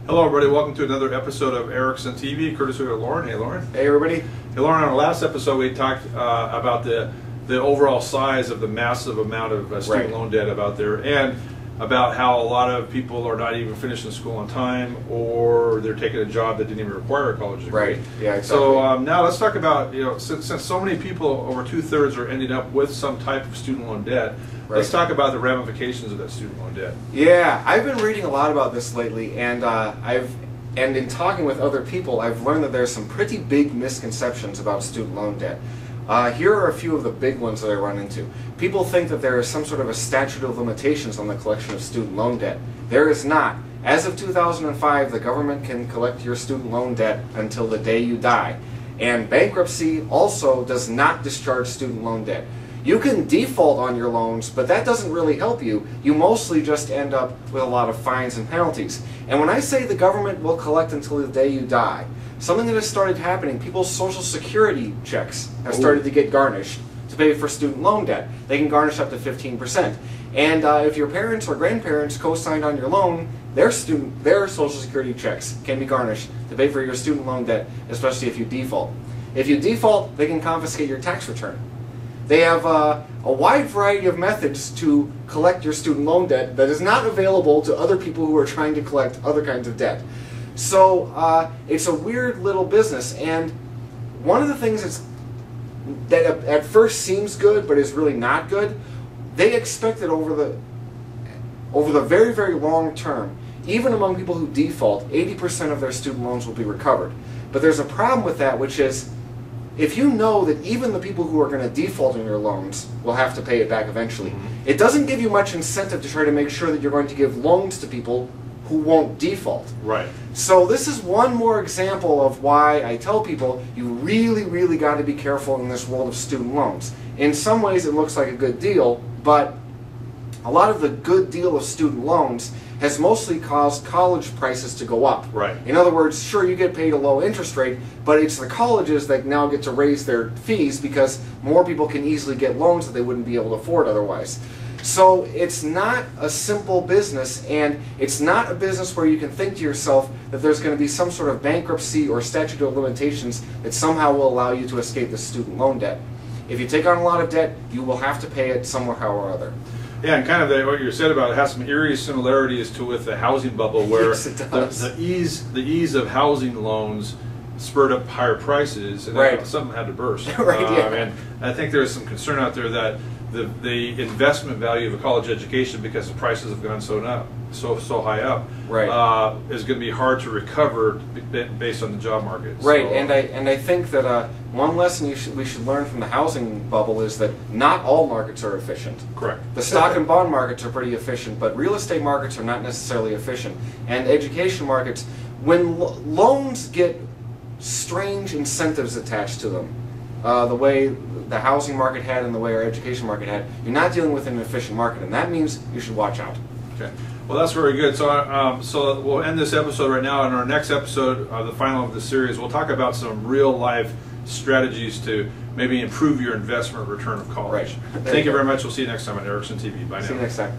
Hello everybody, welcome to another episode of Erickson TV, courtesy of Lauren. Hey Lauren. Hey everybody. Hey Lauren, on our last episode we talked about the overall size of the massive amount of student loan debt out there, and about how a lot of people are not even finishing school on time, or they're taking a job that didn't even require a college degree. Right, yeah, exactly. So now let's talk about, since so many people, over 2/3 are ending up with some type of student loan debt, let's talk about the ramifications of that student loan debt. Yeah, I've been reading a lot about this lately, and and in talking with other people, I've learned that there's some pretty big misconceptions about student loan debt. Here are a few of the big ones that I run into. People think that there is some sort of a statute of limitations on the collection of student loan debt. There is not. As of 2005, the government can collect your student loan debt until the day you die. And bankruptcy also does not discharge student loan debt. You can default on your loans, but that doesn't really help you. You mostly just end up with a lot of fines and penalties. And when I say the government will collect until the day you die, something that has started happening, people's Social Security checks have started to get garnished to pay for student loan debt. They can garnish up to 15%. And if your parents or grandparents co-signed on your loan, their Social Security checks can be garnished to pay for your student loan debt, especially if you default. If you default, they can confiscate your tax return. They have a wide variety of methods to collect your student loan debt that is not available to other people who are trying to collect other kinds of debt. So it's a weird little business, and one of the things that at first seems good but is really not good, they expect that over the very, very long term, even among people who default, 80% of their student loans will be recovered. But there's a problem with that, which is, if you know that even the people who are going to default on your loans will have to pay it back eventually, it doesn't give you much incentive to try to make sure that you're going to give loans to people who won't default. Right. So this is one more example of why I tell people you really, really got to be careful in this world of student loans. In some ways it looks like a good deal, but a lot of the good deal of student loans has mostly caused college prices to go up. Right. In other words, sure, you get paid a low interest rate, but it's the colleges that now get to raise their fees because more people can easily get loans that they wouldn't be able to afford otherwise. So it's not a simple business, and it's not a business where you can think to yourself that there's going to be some sort of bankruptcy or statute of limitations that somehow will allow you to escape the student loan debt. If you take on a lot of debt, you will have to pay it somehow or other. Yeah, and kind of what you said about it has some eerie similarities with the housing bubble, where Yes, it does. the ease of housing loans spurred up higher prices, and something had to burst. And I think there's some concern out there that the investment value of a college education, because the prices have gone so high up, is going to be hard to recover based on the job market. Right, So, and I think that one lesson we should learn from the housing bubble is that not all markets are efficient. Correct. The stock and bond markets are pretty efficient, but real estate markets are not necessarily efficient. And education markets, when loans get strange incentives attached to them, the way the housing market had and the way our education market had, you're not dealing with an efficient market, and that means you should watch out. Okay. Well, that's very good. So, so we'll end this episode right now. In our next episode, the final of the series, we'll talk about some real-life strategies to maybe improve your investment return of college. Right. Thank you very much. We'll see you next time on Erickson TV. Bye now. See you next time.